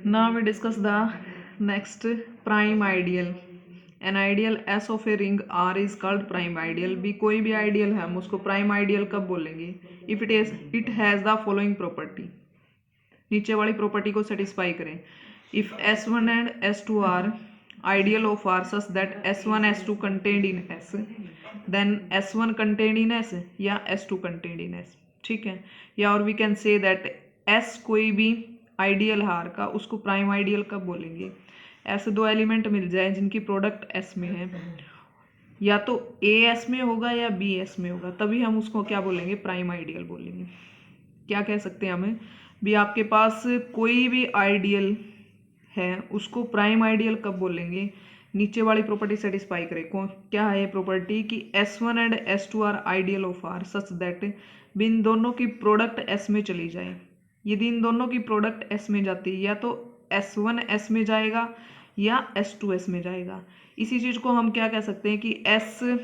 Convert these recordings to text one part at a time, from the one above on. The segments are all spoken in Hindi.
Now we discuss the next prime ideal. An ideal S of a ring R is called prime ideal. भी कोई भी ideal है हम उसको prime ideal कब बोलेंगे? If it has the following property. नीचे वाली property को satisfy करें. If S1 and S2 are ideal of R such that S1 S2 contained in S, then S1 contained in S या S2 contained in S. ठीक है, या और we can say that S कोई भी आइडियल हार का उसको प्राइम आइडियल कब बोलेंगे? ऐसे दो एलिमेंट मिल जाए जिनकी प्रोडक्ट एस में है, या तो ए एस में होगा या बी एस में होगा, तभी हम उसको क्या बोलेंगे? प्राइम आइडियल बोलेंगे. क्या कह सकते हैं हमें भी? आपके पास कोई भी आइडियल है उसको प्राइम आइडियल कब बोलेंगे? नीचे वाली प्रॉपर्टी सेटिस्फाई करे. कौन क्या है ये प्रॉपर्टी? कि S1 and S2 are ideal of R such that in दोनों की प्रोडक्ट S में चली जाए. यदि इन दोनों की प्रोडक्ट S में जाती है या तो S1 S में जाएगा या S2 S में जाएगा. इसी चीज को हम क्या कह सकते हैं कि S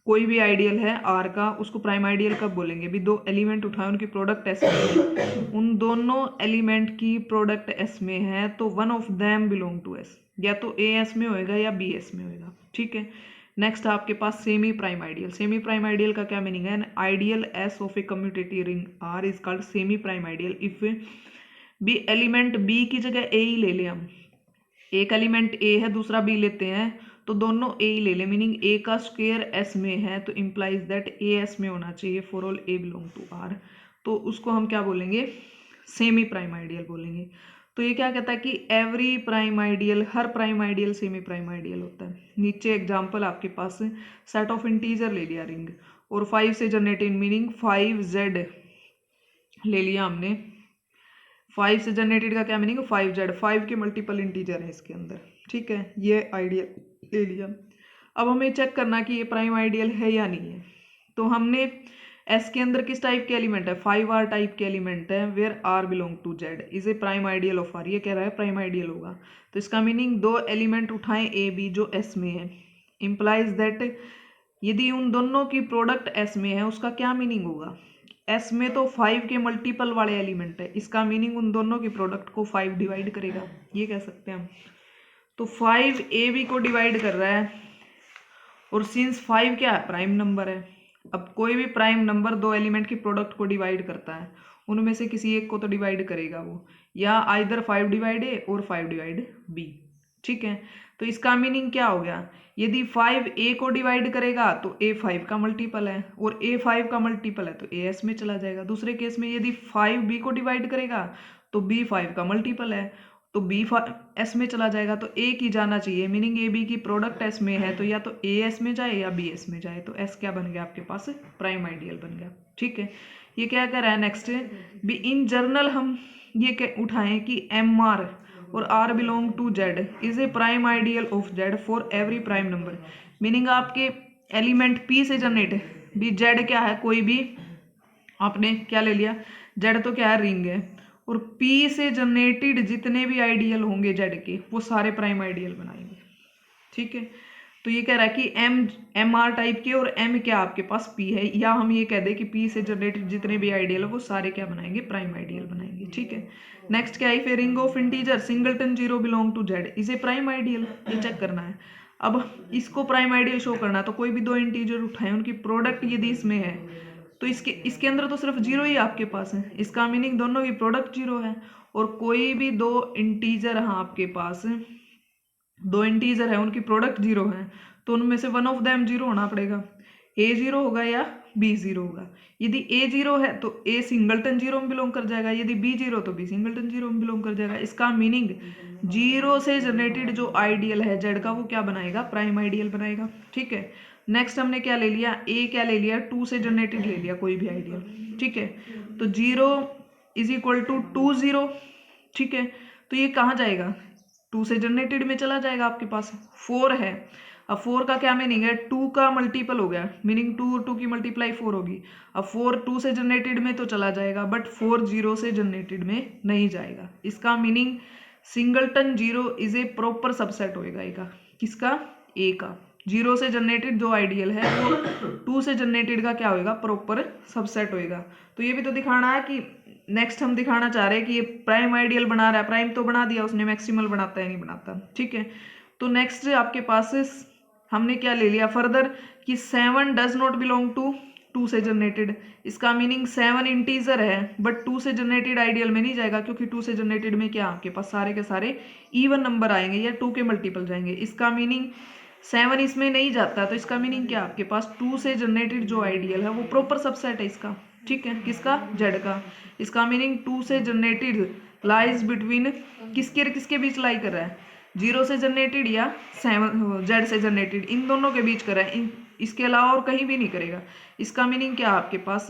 कोई भी आइडियल है R का, उसको प्राइम आइडियल कब बोलेंगे? भी दो एलिमेंट उठाए उनकी प्रोडक्ट S में है, उन दोनों एलिमेंट की प्रोडक्ट S में है तो one of them belong to S. या तो A S में होएगा या B S में होएगा. ठीक है. नेक्स्ट आपके पास semi prime ideal. Semi prime ideal का क्या मीनिंग है? An ideal S of a commutative ring R is called semi prime ideal if b element B की जगह A ही ले लें हम. एक एलिमेंट A है दूसरा B लेते हैं तो दोनों A ही ले लें, मीनिंग A का स्क्वायर S में है तो इम्प्लाइज दैट A S में होना चाहिए for all A belong to R. तो उसको हम क्या बोलेंगे? सेमी प्राइम आइडियल बोलेंगे. तो ये क्या कहता है कि एवरी प्राइम आइडियल, हर prime ideal semi prime ideal होता है. नीचे एग्जांपल आपके पास सेट ऑफ इंटीजर ले लिया रिंग और 5 से जनरेटेड, मीनिंग 5Z ले लिया हमने. 5 से जनरेटेड का क्या मीनिंग? 5Z. 5 के मल्टीपल इंटीजर है इसके अंदर. ठीक है, ये आइडियल ले लिया. अब हमें चेक करना कि ये प्राइम आइडियल है या नहीं है. तो हमने S के अंदर किस टाइप के एलिमेंट है? 5R टाइप के एलिमेंट है where R belong to Z is a prime ideal of R. ये कह रहा है प्राइम आइडियल होगा. तो इसका मीनिंग दो एलिमेंट उठाएं A B जो S में है, इम्प्लाइज दैट यदि उन दोनों की प्रोडक्ट S में है उसका क्या मीनिंग होगा? S में तो 5 के मल्टीपल वाले एलिमेंट है, इसका मीनिंग उन दोनों की प्रोडक्ट को 5 डिवाइड करेगा. ये कह सकते हैं हम. तो 5 A B को डिवाइड कर रहा है और सिंस 5 क्या है? प्राइम नंबर है. अब कोई भी प्राइम नंबर दो एलिमेंट की प्रोडक्ट को डिवाइड करता है, उनमें से किसी एक को तो डिवाइड करेगा वो, या आइदर 5 डिवाइड A और 5 डिवाइड B. ठीक है. तो इसका मीनिंग क्या हो गया? यदि 5 A को डिवाइड करेगा तो A 5 का मल्टीपल है और A 5 का मल्टीपल है तो A S में चला जाएगा. दूसरे केस में यदि 5 B को डिवाइड करेगा तो B 5 का मल्टीपल है तो B S में चला जाएगा. तो A की जाना चाहिए, मीनिंग A B की प्रोडक्ट S में है तो या तो A S में जाए या B S में जाए. तो S क्या बन गया आपके पास? प्राइम आइडियल बन गया. ठीक है. ये क्या कह रहा है नेक्स्ट? भी इन जर्नल हम ये उठाएं कि MR और R belong to Z is a prime ideal of Z for every prime number. Meaning आपके एलिमेंट P से जनरेट है, भी Z क्या है? कोई भी आपने क्या ले लिया? Z तो क्या है? रिंग है. और P से जनरेटेड जितने भी आइडियल होंगे Z के वो सारे प्राइम आइडियल बनाएंगे. ठीक है. तो ये कह रहा है कि MR टाइप के और M क्या आपके पास P है, या हम ये कह दें कि P से जनरेटेड जितने भी आइडियल है वो सारे क्या बनाएंगे? प्राइम आइडियल बनाएंगे. ठीक है. नेक्स्ट क्या है? If a ring of integer singleton 0 belong to Z is a prime ideal. ये चेक करना है. अब इसको प्राइम आइडियल शो करना है तो कोई भी दो इंटीजर उठाए उनकी प्रोडक्ट यदि इसमें है तो इसके अंदर तो सिर्फ 0 ही आपके पास है, इसका मीनिंग दोनों की प्रोडक्ट 0 है. और कोई भी दो इंटीजर है आपके पास, दो इंटीजर है उनकी प्रोडक्ट 0 है तो उनमें से वन ऑफ देम 0 होना पड़ेगा. A 0 होगा या B 0 होगा. यदि A 0 है तो A सिंगलटन 0 में बिलोंग कर जाएगा, यदि B 0 तो B सिंगलटन 0 में बिलोंग कर जाएगा. इसका मीनिंग 0 से जनरेटेड जो आइडियल है Z का वो क्या बनाएगा? प्राइम आइडियल बनाएगा. ठीक है. नेक्स्ट हमने क्या ले लिया? A क्या ले लिया? 2 से जनरेटेड ले लिया कोई भी आइडियल. ठीक है. तो 0 इज इक्वल टू 2 0. ठीक है. तो ये कहाँ जाएगा? 2 से जनरेटेड में चला जाएगा. आपके पास 4 है. अब 4 का क्या मीनिंग है? 2 का मल्टीपल हो गया, मीनिंग 2 और 2 की मल्टीप्लाई 4 होगी. अब 4 2 से जनरेटेड में तो चला जाएगा बट 4 0 से जनरेटेड में नहीं जाएगा. इसका meaning singleton 0 is a proper subset होएगा A का. किसका? A का. 0 से जनरेटेड जो आइडियल है वो 2 से जनरेटेड का क्या होएगा? प्रॉपर सबसेट होएगा. तो ये भी तो दिखाना है कि नेक्स्ट हम दिखाना चाह रहे हैं कि ये प्राइम आइडियल बना रहा है, प्राइम तो बना दिया उसने, मैक्सिमल बनाता है नहीं बनाता, ठीक है। तो नेक्स्ट आपके पास हमने क्या ले लिया फर्दर कि 7 डज नॉट बिलोंग टू 2 से जनरेटेड। इसका मीनिंग 7 इंटीजर है बट 2 से जनरेटेड आइडियल में नहीं जाएगा, क्योंकि 2 से जनरेटेड में क्या आपके पास सारे के सारे इवन नंबर आएंगे या 2 के मल्टीपल जाएंगे। इसका मीनिंग 7 इसमें नहीं जाता, तो इसका मीनिंग क्या आपके पास 2 से जनरेटेड जो आइडियल है वो प्रॉपर सबसेट है इसका, ठीक है, किसका, जेड का। इसका मीनिंग 2 से जनरेटेड लाइज बिटवीन किसके बीच लाई कर रहा है, 0 से जनरेटेड या 7 जेड से जनरेटेड, इन दोनों के बीच कर रहा है, इसके अलावा और कहीं भी नहीं करेगा। इसका मीनिंग क्या आपके पास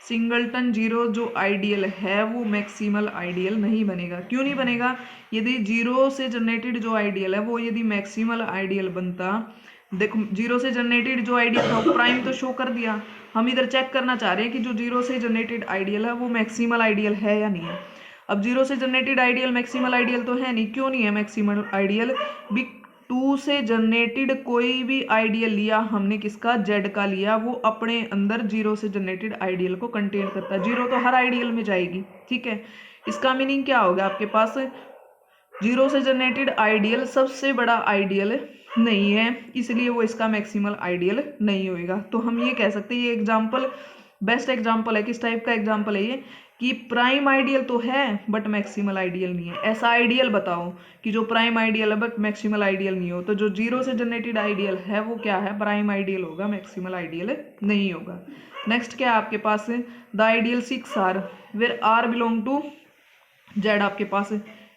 सिंगलटन जीरो जो आइडियल है वो मैक्सिमल आइडियल नहीं बनेगा। क्यों नहीं बनेगा, यदि 0 से जनरेटेड जो आइडियल है वो यदि मैक्सिमल आइडियल बनता, देखो 0 से जनरेटेड जो आइडियल था वो प्राइम तो शो कर दिया, हम इधर चेक करना चाह रहे हैं कि जो 0 से जनरेटेड आइडियल है वो मैक्सिमल आइडियल है या नहीं है। अब 0 से जनरेटेड आइडियल मैक्सिमल आइडियल तो है नहीं, क्यों नहीं है मैक्सिमल आइडियल, 2 से जनरेटेड कोई भी आइडियल लिया हमने किसका, जेड का लिया, वो अपने अंदर 0 से जनरेटेड आइडियल को कंटेन करता है, 0 तो हर आइडियल में जाएगी, ठीक है। इसका मीनिंग क्या होगा आपके पास 0 से जनरेटेड आइडियल सबसे बड़ा आइडियल नहीं है, इसलिए वो इसका मैक्सिमल आइडियल नहीं होएगा। तो हम ये कह सकते हैं ये एग्जाम्पल बेस्ट एग्जाम्पल है, किस टाइप का एग्जाम्पल है ये, कि प्राइम आइडियल तो है बट मैक्सिमल आइडियल नहीं है। ऐसा आइडियल बताओ कि जो प्राइम आइडियल है बट मैक्सिमल आइडियल नहीं हो, तो जो 0 से जनरेटेड आइडियल है वो क्या है, प्राइम आइडियल होगा, मैक्सिमल आइडियल नहीं होगा। नेक्स्ट क्या है आपके पास, the ideal 6 R where R belong to Z आपके पास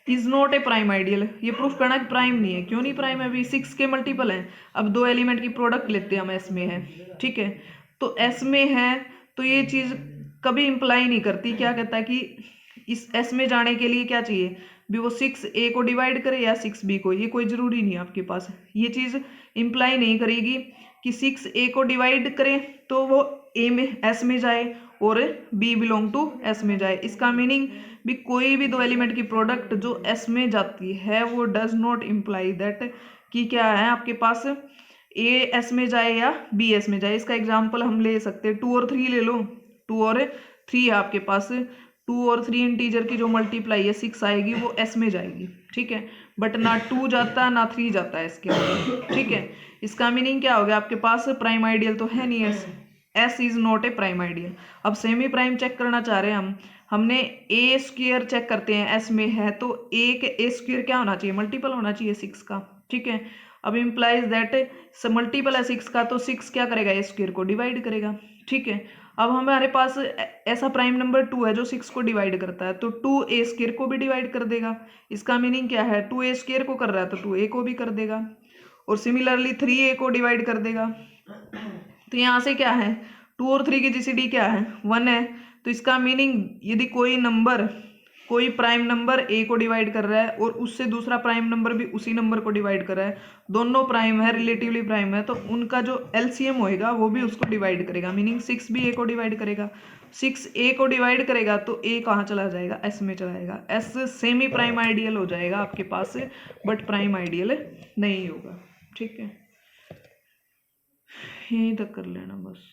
is not a prime ideal. ये प्रूफ करना कि प्राइम नहीं है, क्यों नहीं प्राइम है, अभी 6 के मल्टीपल हैं। अब 2 एलिमेंट की प्रोडक्ट लेते हैं हम, एस में है, ठीक है, तो एस में है तो ये चीज कभी इंप्लाई नहीं करती, क्या कहता है कि इस एस में जाने के लिए क्या चाहिए भी, वो 6 ए को डिवाइड करे या 6 बी को, ये कोई जरूरी नहीं है आपके पास, ये चीज इंप्लाई नहीं करेगी कि 6 ए को डिवाइड करे तो वो ए में एस में जाए और बी बिलोंग टू एस में जाए। इसका मीनिंग भी कोई भी 2 एलिमेंट की प्रोडक्ट जो एस में जाती है वो डज नॉट इम्प्लाई दैट कि क्या है आपके पास ए एस में जाए या बी एस में जाए। इसका एग्जाम्पल हम ले सकते हैं 2 और 3 ले लो, 2 और 3 है आपके पास, 2 और 3 इंटीजर की जो मल्टीप्लाई है 6 आएगी वो एस में जाएगी, ठीक है, बट ना 2 जाता ना 3 जाता है इसके अंदर, ठीक है। इसका मीनिंग क्या हो गया आपके पास प्राइम आइडियल तो है नहीं, S is not a prime ideal. अब सेमी प्राइम चेक करना चाह रहे हैं हमने ए स्क्वायर चेक करते हैं, एस में है तो ए के ए स्क्वायर क्या होना चाहिए, मल्टीपल होना चाहिए 6 का, ठीक है। अब इम्प्लाइज दैट मल्टीपल है 6 का तो 6 क्या करेगा, ए स्क्वायर को डिवाइड करेगा, ठीक है। अब हमारे पास ऐसा प्राइम नंबर 2 है जो 6 को डिवाइड करता है, तो 2 ए स्क्वायर को भी डिवाइड कर देगा। इसका मीनिंग क्या है, 2 ए स्क्वायर को कर रहा है तो 2 ए को भी कर देगा, और सिमिलरली 3 ए को डिवाइड कर देगा। तो यहाँ से क्या है 2 और 3 की जीसीडी क्या है 1 है, तो इसका मीनिंग यदि कोई प्राइम नंबर ए को डिवाइड कर रहा है और उससे दूसरा प्राइम नंबर भी उसी नंबर को डिवाइड कर रहा है, दोनों प्राइम है, रिलेटिवली प्राइम है, तो उनका जो एलसीएम होएगा वो भी उसको डिवाइड करेगा, मीनिंग 6 भी ए को डिवाइड करेगा, 6 ए को डिवाइड करेगा तो ए कहाँ चला जाएगा, एस में चला जाएगा, एस सेमी प्राइम आइडियल हो जाएगा आपके पास बट प्राइम आइडियल नहीं होगा, ठीक है। यहीं तक कर लेना बस।